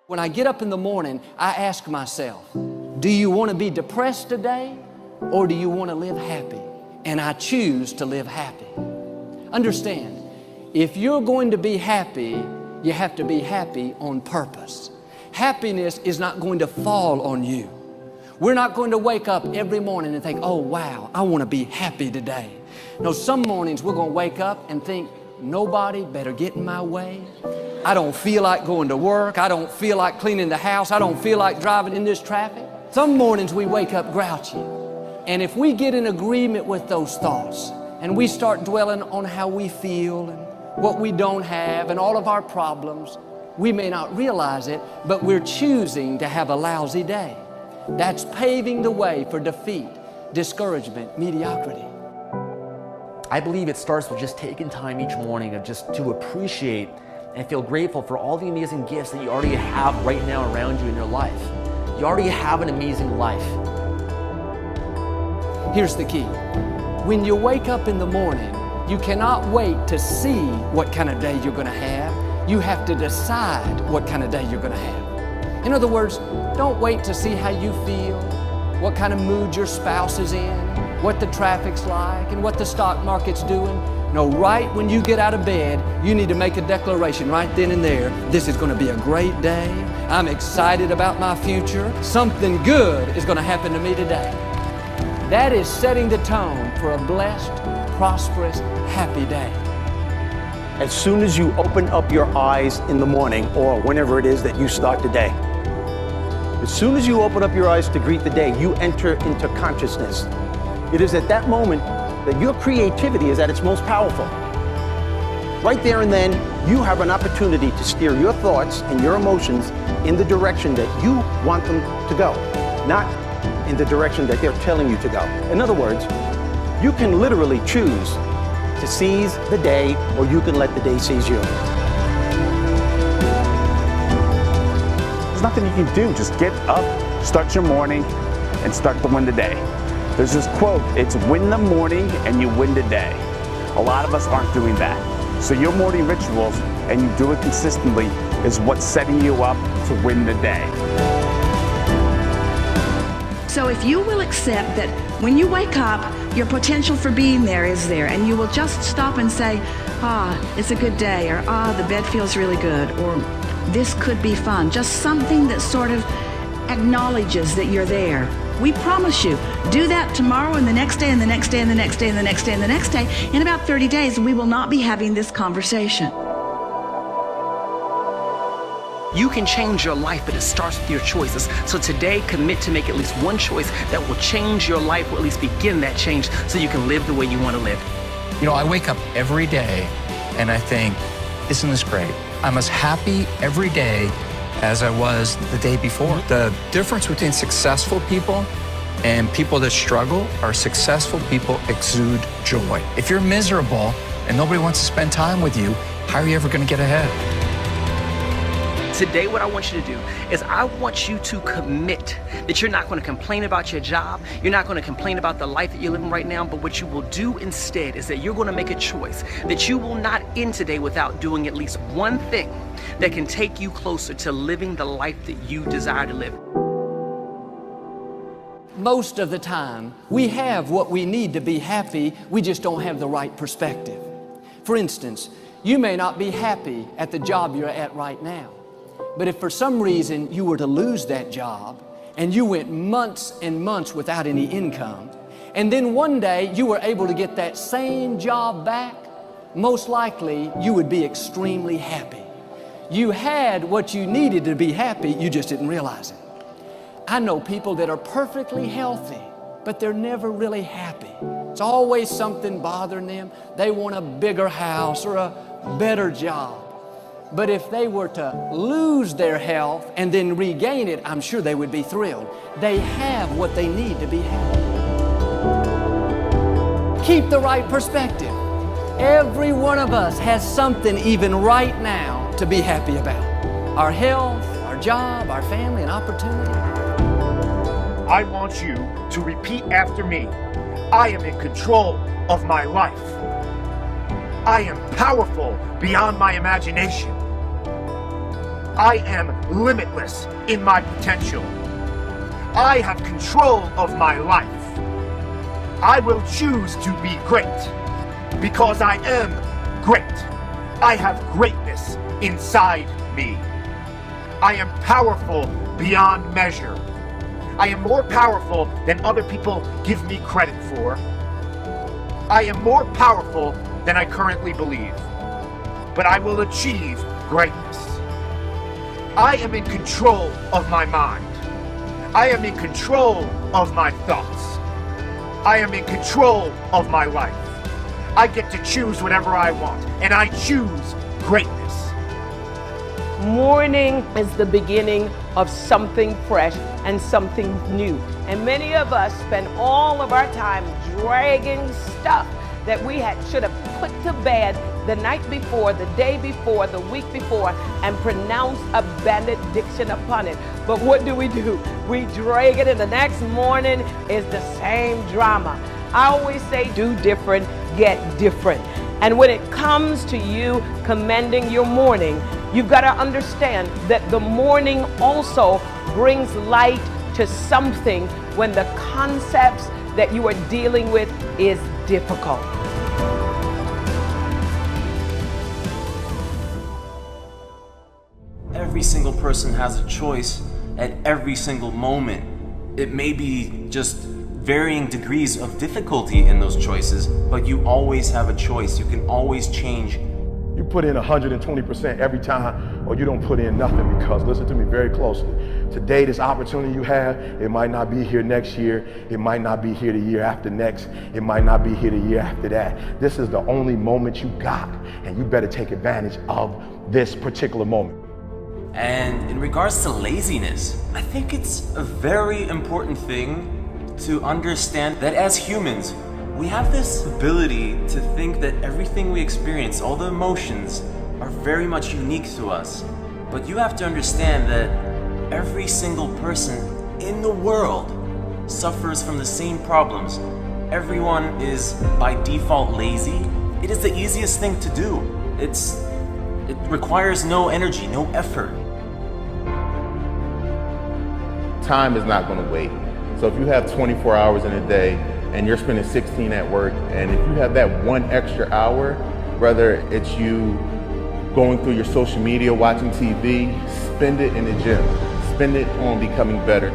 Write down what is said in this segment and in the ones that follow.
When I get up in the morning, I ask myself, do you want to be depressed today or do you want to live happy? And I choose to live happy. Understand, if you're going to be happy, you have to be happy on purpose. Happiness is not going to fall on you. We're not going to wake up every morning and think, oh wow, I want to be happy today. No, some mornings we're going to wake up and think, nobody better get in my way. I don't feel like going to work. I don't feel like cleaning the house. I don't feel like driving in this traffic. Some mornings we wake up grouchy. And if we get in agreement with those thoughts and we start dwelling on how we feel and what we don't have and all of our problems, we may not realize it, but we're choosing to have a lousy day. That's paving the way for defeat, discouragement, mediocrity. I believe it starts with just taking time each morning to appreciate and feel grateful for all the amazing gifts that you already have right now around you in your life. You already have an amazing life. Here's the key. When you wake up in the morning, you cannot wait to see what kind of day you're going to have. You have to decide what kind of day you're going to have. In other words, don't wait to see how you feel, what kind of mood your spouse is in, what the traffic's like, and what the stock market's doing. No, right when you get out of bed, you need to make a declaration right then and there. This is going to be a great day. I'm excited about my future. Something good is going to happen to me today. That is setting the tone for a blessed, prosperous, happy day. As soon as you open up your eyes in the morning or whenever it is that you start the day, as soon as you open up your eyes to greet the day, you enter into consciousness. It is at that moment that your creativity is at its most powerful. Right there and then, you have an opportunity to steer your thoughts and your emotions in the direction that you want them to go, not in the direction that they're telling you to go. In other words, you can literally choose to seize the day, or you can let the day seize you. There's nothing you can do. Just get up, start your morning, and start to win the day. There's this quote, it's win the morning and you win the day. A lot of us aren't doing that. So your morning rituals, and you do it consistently, is what's setting you up to win the day. So if you will accept that when you wake up, your potential for being there is there, and you will just stop and say, it's a good day, or the bed feels really good, or this could be fun. Just something that sort of acknowledges that you're there. We promise you, do that tomorrow and the next day and the next day and the next day and the next day and the next day. In about 30 days, we will not be having this conversation. You can change your life, but it starts with your choices. So today, commit to make at least one choice that will change your life, or at least begin that change, so you can live the way you want to live. You know, I wake up every day and I think, isn't this great? I'm as happy every day as I was the day before. The difference between successful people and people that struggle are successful people exude joy. If you're miserable and nobody wants to spend time with you, how are you ever going to get ahead? Today, what I want you to do is I want you to commit that you're not going to complain about your job. You're not going to complain about the life that you're living right now, but what you will do instead is that you're going to make a choice that you will not end today without doing at least one thing that can take you closer to living the life that you desire to live. Most of the time, we have what we need to be happy, we just don't have the right perspective. For instance, you may not be happy at the job you're at right now. But if for some reason you were to lose that job and you went months and months without any income, and then one day you were able to get that same job back, most likely you would be extremely happy. You had what you needed to be happy, you just didn't realize it. I know people that are perfectly healthy, but they're never really happy. It's always something bothering them. They want a bigger house or a better job. But if they were to lose their health and then regain it, I'm sure they would be thrilled. They have what they need to be happy. Keep the right perspective. Every one of us has something even right now to be happy about. Our health, our job, our family, and opportunity. I want you to repeat after me. I am in control of my life. I am powerful beyond my imagination. I am limitless in my potential. I have control of my life. I will choose to be great because I am great. I have greatness inside me. I am powerful beyond measure. I am more powerful than other people give me credit for. I am more powerful than I currently believe. But I will achieve greatness. I am in control of my mind. I am in control of my thoughts. I am in control of my life. I get to choose whatever I want, and I choose greatness. Morning is the beginning of something fresh and something new. And many of us spend all of our time dragging stuff that we should have put to bed the night before, the day before, the week before, and pronounce a benediction upon it. But what do? We drag it, and the next morning is the same drama. I always say, do different, get different. And when it comes to you commending your morning, you've got to understand that the morning also brings light to something when the concepts that you are dealing with is difficult. Every single person has a choice at every single moment. It may be just varying degrees of difficulty in those choices, but you always have a choice. You can always change. You put in 120% every time, or you don't put in nothing, because listen to me very closely. Today, this opportunity you have, it might not be here next year. It might not be here the year after next. It might not be here the year after that. This is the only moment you got, and you better take advantage of this particular moment. And in regards to laziness, I think it's a very important thing to understand that as humans, we have this ability to think that everything we experience, all the emotions, are very much unique to us. But you have to understand that every single person in the world suffers from the same problems. Everyone is by default lazy. It is the easiest thing to do. It requires no energy, no effort. Time is not going to wait. So if you have 24 hours in a day and you're spending 16 at work, and if you have that one extra hour, whether it's you going through your social media, watching TV, spend it in the gym. Spend it on becoming better.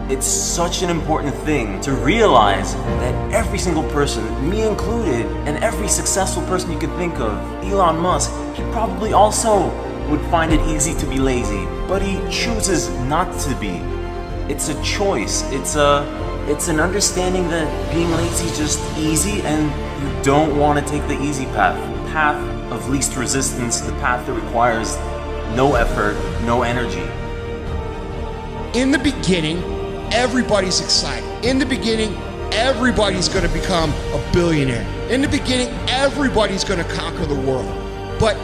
It's such an important thing to realize that every single person, me included, and every successful person you could think of, Elon Musk, he probably also would find it easy to be lazy, but he chooses not to be. It's a choice. It's an understanding that being lazy is just easy, and you don't want to take the easy path. The path of least resistance, the path that requires no effort, no energy. In the beginning, everybody's excited. In the beginning, everybody's going to become a billionaire. In the beginning, everybody's going to conquer the world. But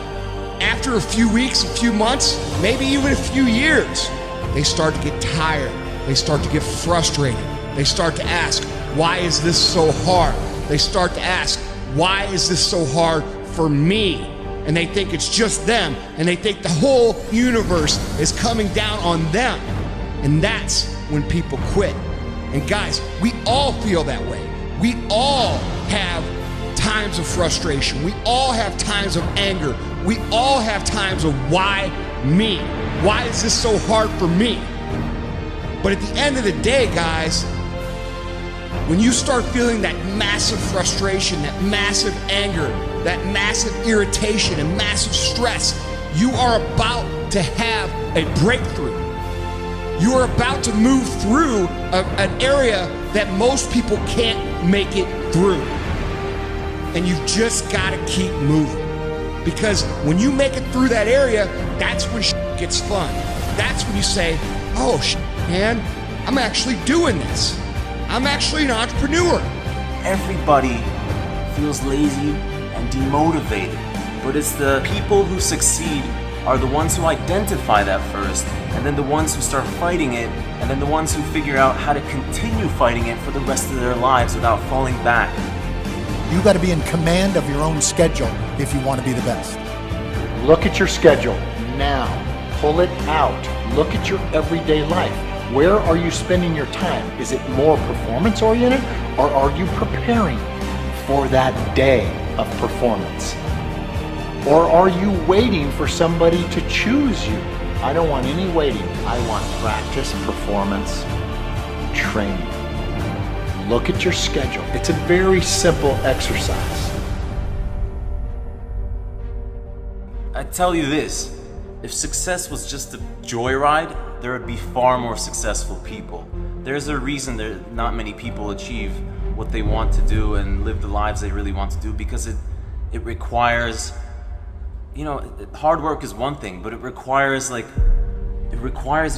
after a few weeks, a few months, maybe even a few years, they start to get tired. They start to get frustrated. They start to ask, why is this so hard? They start to ask, why is this so hard for me? And they think it's just them, and they think the whole universe is coming down on them. And that's when people quit. And guys, we all feel that way. We all have times of frustration. We all have times of anger. We all have times of why me? Why is this so hard for me? But at the end of the day, guys, when you start feeling that massive frustration, that massive anger, that massive irritation and massive stress, you are about to have a breakthrough. You are about to move through an area that most people can't make it through. And you've just got to keep moving. Because when you make it through that area, that's when shit gets fun. That's when you say, oh shit, man, I'm actually doing this. I'm actually an entrepreneur. Everybody feels lazy and demotivated, but it's the people who succeed are the ones who identify that first, and then the ones who start fighting it, and then the ones who figure out how to continue fighting it for the rest of their lives without falling back. You got to be in command of your own schedule if you want to be the best. Look at your schedule now. Pull it out. Look at your everyday life. Where are you spending your time? Is it more performance oriented, or are you preparing for that day of performance? Or are you waiting for somebody to choose you? I don't want any waiting. I want practice, performance, training. Look at your schedule. It's a very simple exercise. I tell you this, if success was just a joyride, there would be far more successful people. There's a reason that not many people achieve what they want to do and live the lives they really want to do, because it requires, you know, hard work is one thing, but it requires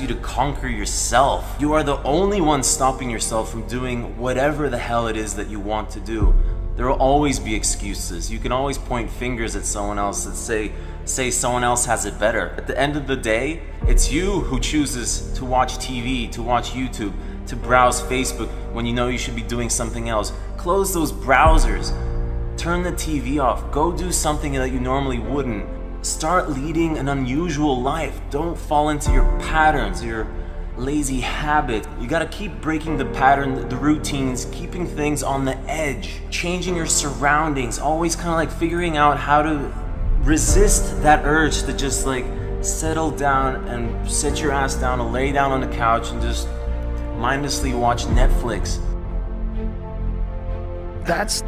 you to conquer yourself. You are the only one stopping yourself from doing whatever the hell it is that you want to do. There will always be excuses. You can always point fingers at someone else and say someone else has it better. At the end of the day, it's you who chooses to watch TV, to watch YouTube, to browse Facebook when you know you should be doing something else. Close those browsers. Turn the TV off. Go do something that you normally wouldn't. Start leading an unusual life. Don't fall into your patterns, your lazy habit. You gotta keep breaking the pattern, the routines, keeping things on the edge, changing your surroundings, always kind of like figuring out how to resist that urge to just like settle down and sit your ass down and lay down on the couch and just mindlessly watch Netflix. That's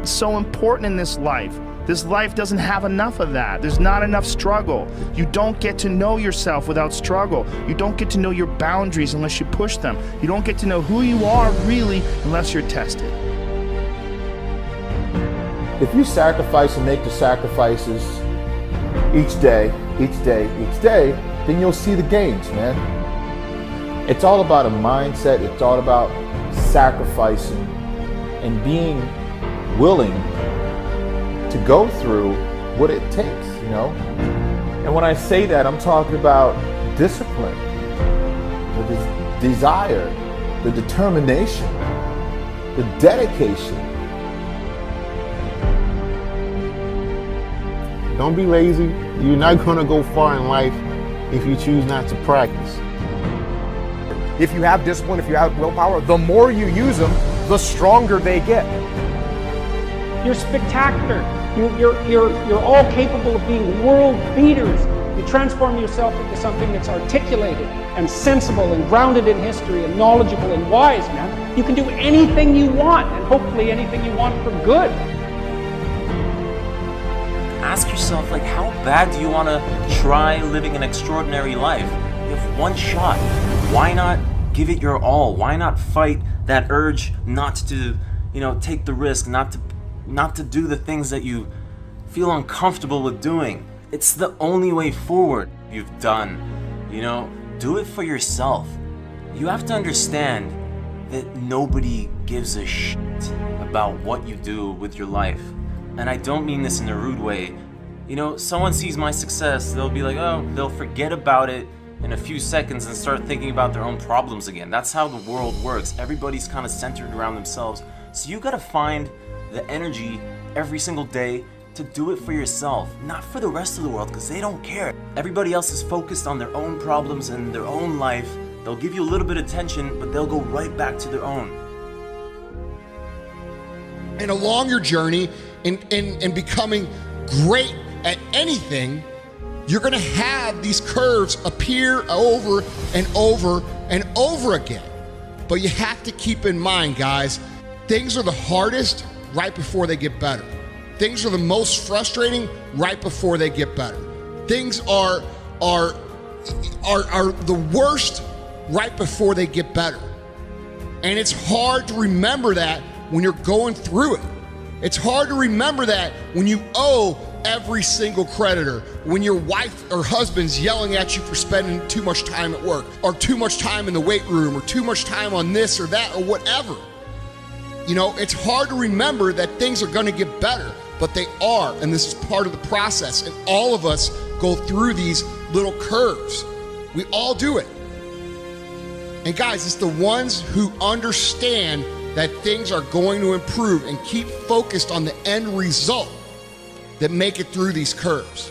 so important in this life. This life doesn't have enough of that. There's not enough struggle. You don't get to know yourself without struggle. You don't get to know your boundaries unless you push them. You don't get to know who you are really unless you're tested. If you sacrifice and make the sacrifices each day, then you'll see the gains, man. It's all about a mindset. It's all about sacrificing and being willing to go through what it takes, you know? And when I say that, I'm talking about discipline, the desire, the determination, the dedication. Don't be lazy. You're not gonna go far in life if you choose not to practice. If you have discipline, if you have willpower, the more you use them, the stronger they get. You're spectacular. You're all capable of being world beaters. You transform yourself into something that's articulated and sensible and grounded in history and knowledgeable and wise, man. You can do anything you want, and hopefully anything you want for good. Ask yourself, like, how bad do you want to try living an extraordinary life? You have one shot. Why not give it your all? Why not fight that urge not to, take the risk, not to do the things that you feel uncomfortable with doing? It's the only way forward. You've done, do it for yourself. You have to understand that nobody gives a shit about what you do with your life. And I don't mean this in a rude way. Someone sees my success, they'll be like, oh, they'll forget about it in a few seconds and start thinking about their own problems again. That's how the world works. Everybody's kind of centered around themselves. So you gotta find the energy every single day to do it for yourself, not for the rest of the world, because they don't care. Everybody else is focused on their own problems and their own life. They'll give you a little bit of attention, but they'll go right back to their own. And along your journey in becoming great at anything, you're gonna have these curves appear over and over and over again. But you have to keep in mind, guys, things are the hardest right before they get better. Things are the most frustrating right before they get better. Things are the worst right before they get better. And it's hard to remember that when you're going through it. It's hard to remember that when you owe every single creditor, when your wife or husband's yelling at you for spending too much time at work, or too much time in the weight room, or too much time on this or that or whatever. It's hard to remember that things are gonna get better, but they are, and this is part of the process, and all of us go through these little curves. We all do it. And guys, it's the ones who understand that things are going to improve and keep focused on the end result that make it through these curves.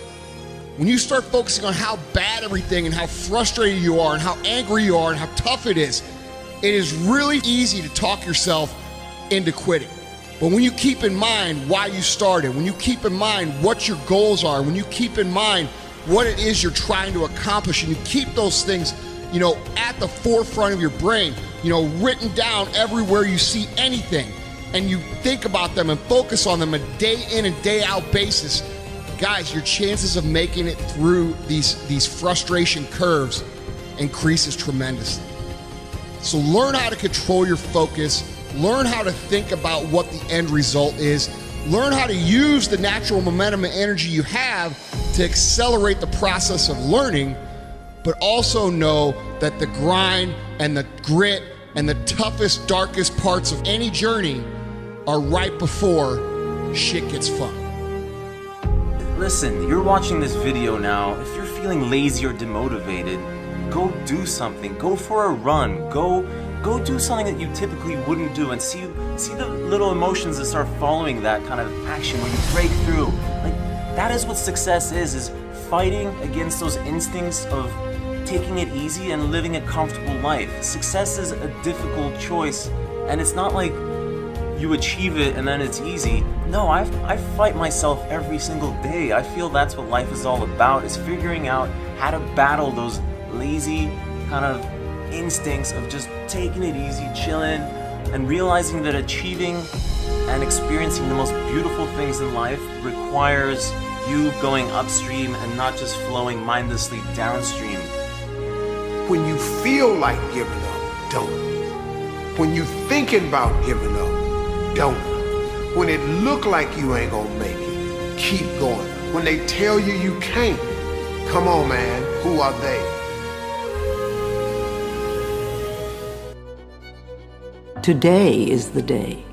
when you start focusing on how bad everything and how frustrated you are and how angry you are and how tough it is really easy to talk yourself into quitting. But when you keep in mind why you started, when you keep in mind what your goals are, when you keep in mind what it is you're trying to accomplish, and you keep those things, at the forefront of your brain, written down everywhere you see anything, and you think about them and focus on them a day in and day out basis, guys, your chances of making it through these frustration curves increases tremendously. So learn how to control your focus, learn how to think about what the end result is, learn how to use the natural momentum and energy you have to accelerate the process of learning, but also know that the grind and the grit and the toughest, darkest parts of any journey are right before shit gets fun. Listen, you're watching this video now. If you're feeling lazy or demotivated, go do something. Go for a run. Go do something that you typically wouldn't do, and see the little emotions that start following that kind of action when you break through. Like, that is what success is fighting against those instincts of taking it easy and living a comfortable life. Success is a difficult choice, and it's not like you achieve it and then it's easy. No, I fight myself every single day. I feel that's what life is all about, is figuring out how to battle those lazy kind of instincts of just taking it easy, chilling, and realizing that achieving and experiencing the most beautiful things in life requires you going upstream and not just flowing mindlessly downstream. When you feel like giving up, don't. When you thinking about giving up, don't. When it look like you ain't gonna make it, keep going. When they tell you you can't, come on, man, who are they? Today is the day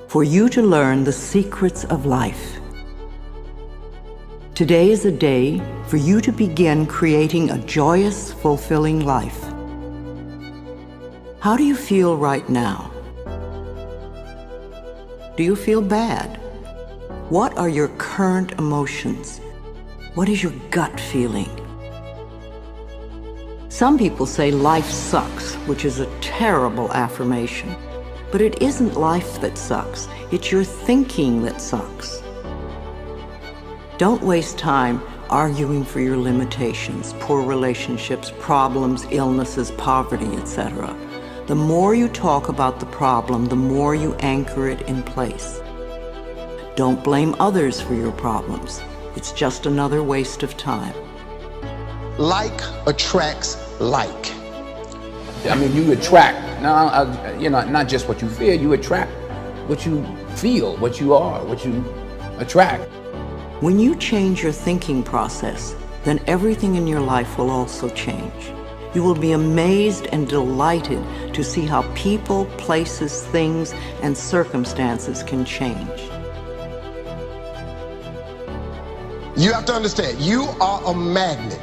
for you to learn the secrets of life. Today is a day for you to begin creating a joyous, fulfilling life. How do you feel right now? Do you feel bad? What are your current emotions? What is your gut feeling? Some people say life sucks, which is a terrible affirmation. But it isn't life that sucks, it's your thinking that sucks. Don't waste time arguing for your limitations, poor relationships, problems, illnesses, poverty, etc. The more you talk about the problem, the more you anchor it in place. Don't blame others for your problems. It's just another waste of time. Like attracts like. I mean, you attract, not just what you feel, you attract what you feel, what you are, what you attract. When you change your thinking process, then everything in your life will also change. You will be amazed and delighted to see how people, places, things, and circumstances can change. You have to understand, you are a magnet.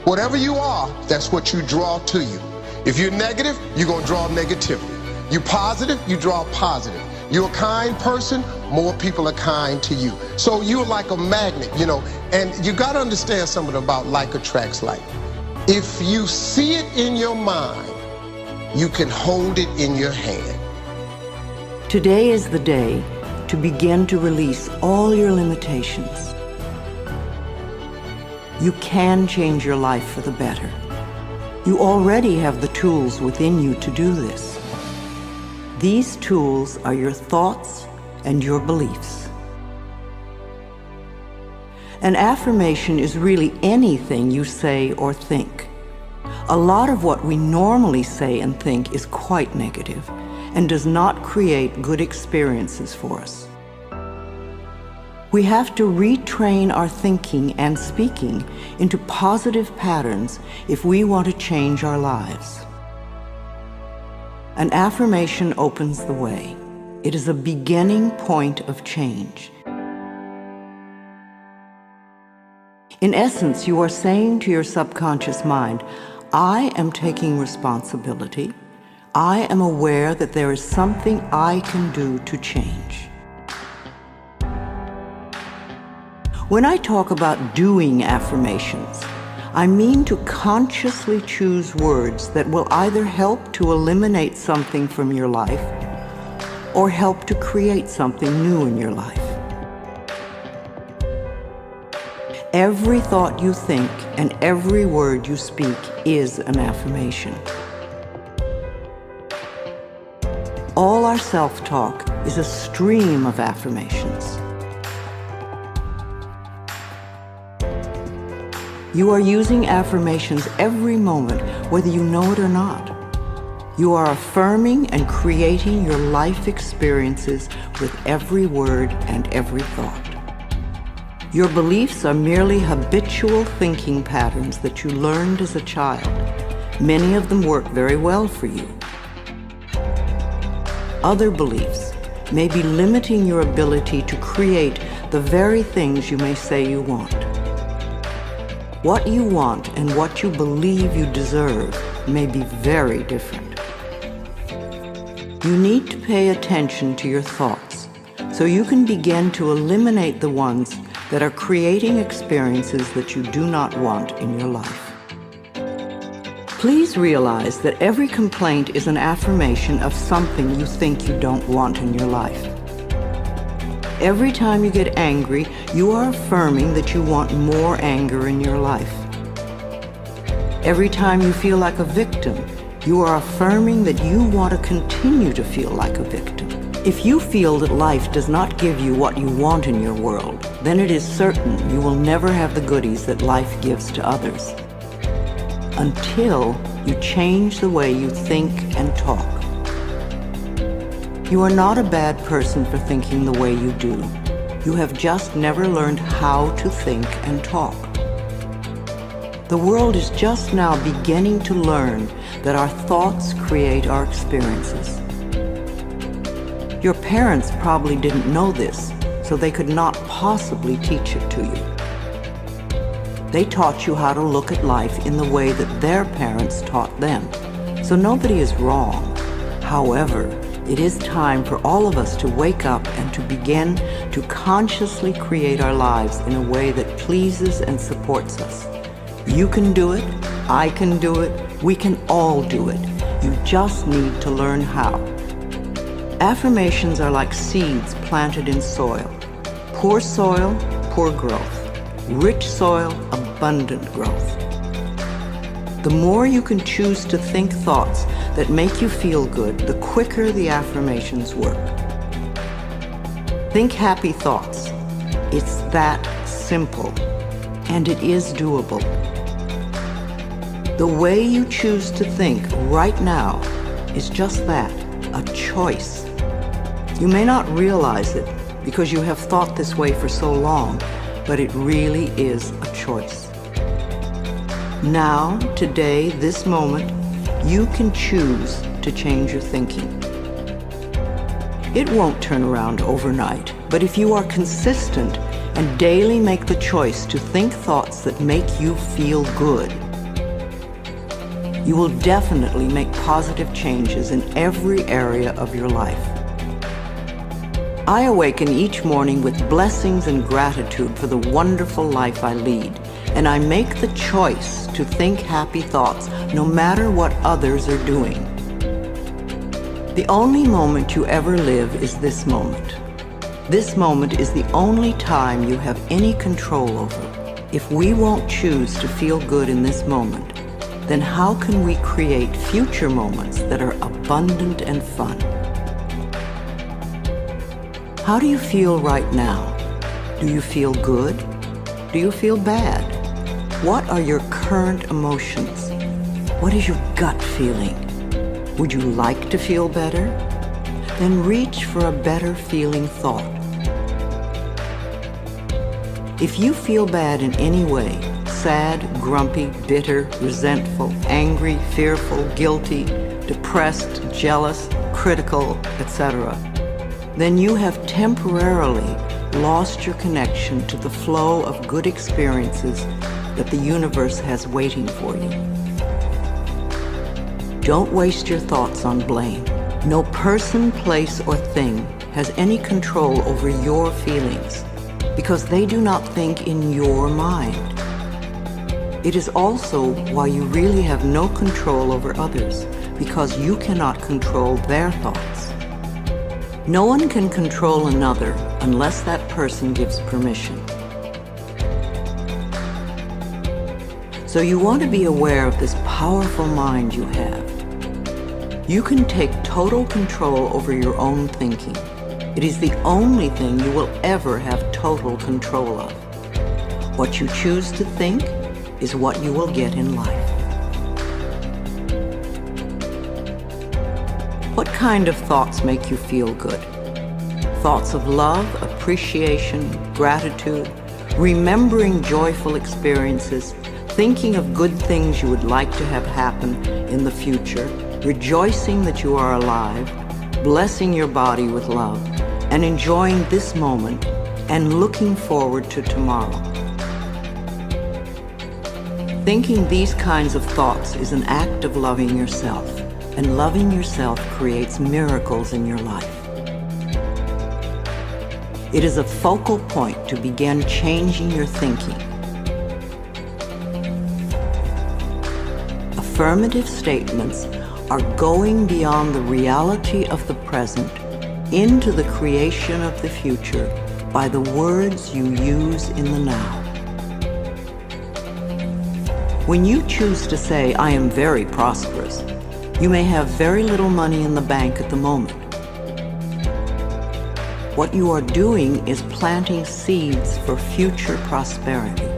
Whatever you are, that's what you draw to you. If you're negative, you're going to draw negativity. You're positive, you draw positive. You're a kind person, more people are kind to you. So you're like a magnet, and you got to understand something about like attracts like. If you see it in your mind, you can hold it in your hand. Today is the day to begin to release all your limitations. You can change your life for the better. You already have the tools within you to do this. These tools are your thoughts and your beliefs. An affirmation is really anything you say or think. A lot of what we normally say and think is quite negative and does not create good experiences for us. We have to retrain our thinking and speaking into positive patterns if we want to change our lives. An affirmation opens the way. It is a beginning point of change. In essence, you are saying to your subconscious mind, I am taking responsibility. I am aware that there is something I can do to change. When I talk about doing affirmations, I mean to consciously choose words that will either help to eliminate something from your life or help to create something new in your life. Every thought you think and every word you speak is an affirmation. All our self-talk is a stream of affirmations. You are using affirmations every moment, whether you know it or not. You are affirming and creating your life experiences with every word and every thought. Your beliefs are merely habitual thinking patterns that you learned as a child. Many of them work very well for you. Other beliefs may be limiting your ability to create the very things you may say you want. What you want and what you believe you deserve may be very different. You need to pay attention to your thoughts so you can begin to eliminate the ones that are creating experiences that you do not want in your life. Please realize that every complaint is an affirmation of something you think you don't want in your life. Every time you get angry, you are affirming that you want more anger in your life. Every time you feel like a victim, you are affirming that you want to continue to feel like a victim. If you feel that life does not give you what you want in your world, then it is certain you will never have the goodies that life gives to others. Until you change the way you think and talk. You are not a bad person for thinking the way you do. You have just never learned how to think and talk. The world is just now beginning to learn that our thoughts create our experiences. Your parents probably didn't know this, so they could not possibly teach it to you. They taught you how to look at life in the way that their parents taught them. So nobody is wrong. However, it is time for all of us to wake up and to begin to consciously create our lives in a way that pleases and supports us. You can do it, I can do it, we can all do it. You just need to learn how. Affirmations are like seeds planted in soil. Poor soil, poor growth. Rich soil, abundant growth. The more you can choose to think thoughts that make you feel good, the quicker the affirmations work. Think happy thoughts. It's that simple, and it is doable. The way you choose to think right now is just that, a choice. You may not realize it because you have thought this way for so long, but it really is a choice. Now, today, this moment, you can choose to change your thinking. It won't turn around overnight, but if you are consistent and daily make the choice to think thoughts that make you feel good, you will definitely make positive changes in every area of your life. I awaken each morning with blessings and gratitude for the wonderful life I lead, and I make the choice to think happy thoughts no matter what others are doing. The only moment you ever live is this moment. This moment is the only time you have any control over. If we won't choose to feel good in this moment, then how can we create future moments that are abundant and fun? How do you feel right now? Do you feel good? Do you feel bad? What are your current emotions? What is your gut feeling? Would you like to feel better? Then reach for a better feeling thought. If you feel bad in any way, sad, grumpy, bitter, resentful, angry, fearful, guilty, depressed, jealous, critical, etc., then you have temporarily lost your connection to the flow of good experiences that the universe has waiting for you. Don't waste your thoughts on blame. No person, place, or thing has any control over your feelings. because they do not think in your mind. It is also why you really have no control over others, because you cannot control their thoughts. No one can control another unless that person gives permission. So you want to be aware of this powerful mind you have. You can take total control over your own thinking. It is the only thing you will ever have total control of. What you choose to think is what you will get in life. What kind of thoughts make you feel good? Thoughts of love, appreciation, gratitude, remembering joyful experiences, thinking of good things you would like to have happen in the future, rejoicing that you are alive, blessing your body with love, and enjoying this moment and looking forward to tomorrow. Thinking these kinds of thoughts is an act of loving yourself, and loving yourself creates miracles in your life. It is a focal point to begin changing your thinking. Affirmative statements are going beyond the reality of the present into the creation of the future by the words you use in the now. When you choose to say, "I am very prosperous," you may have very little money in the bank at the moment. What you are doing is planting seeds for future prosperity.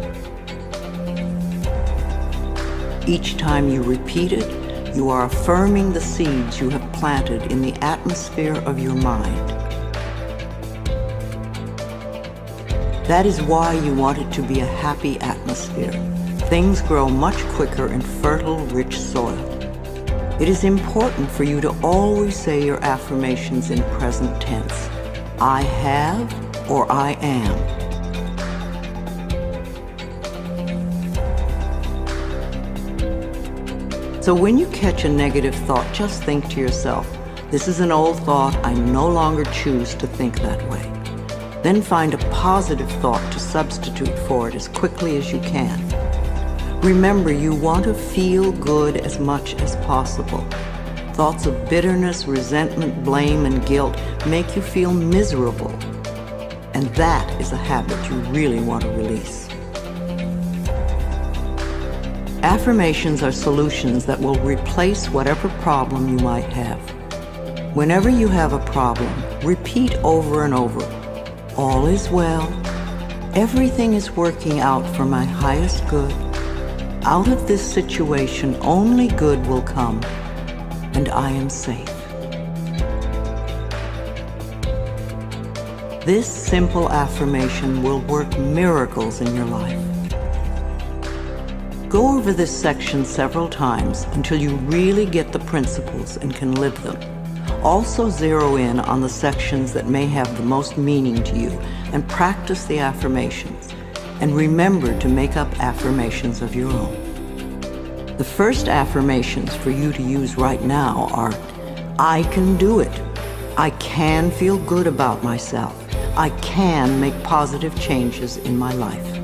Each time you repeat it, you are affirming the seeds you have planted in the atmosphere of your mind. That is why you want it to be a happy atmosphere. Things grow much quicker in fertile, rich soil. It is important for you to always say your affirmations in present tense. I have or I am. So when you catch a negative thought, just think to yourself, "This is an old thought. I no longer choose to think that way." Then find a positive thought to substitute for it as quickly as you can. Remember, you want to feel good as much as possible. Thoughts of bitterness, resentment, blame, and guilt make you feel miserable. And that is a habit you really want to release. Affirmations are solutions that will replace whatever problem you might have. Whenever you have a problem, repeat over and over, "All is well. Everything is working out for my highest good. Out of this situation, only good will come, and I am safe." This simple affirmation will work miracles in your life. Go over this section several times until you really get the principles and can live them. Also zero in on the sections that may have the most meaning to you and practice the affirmations. And remember to make up affirmations of your own. The first affirmations for you to use right now are, "I can do it. I can feel good about myself. I can make positive changes in my life."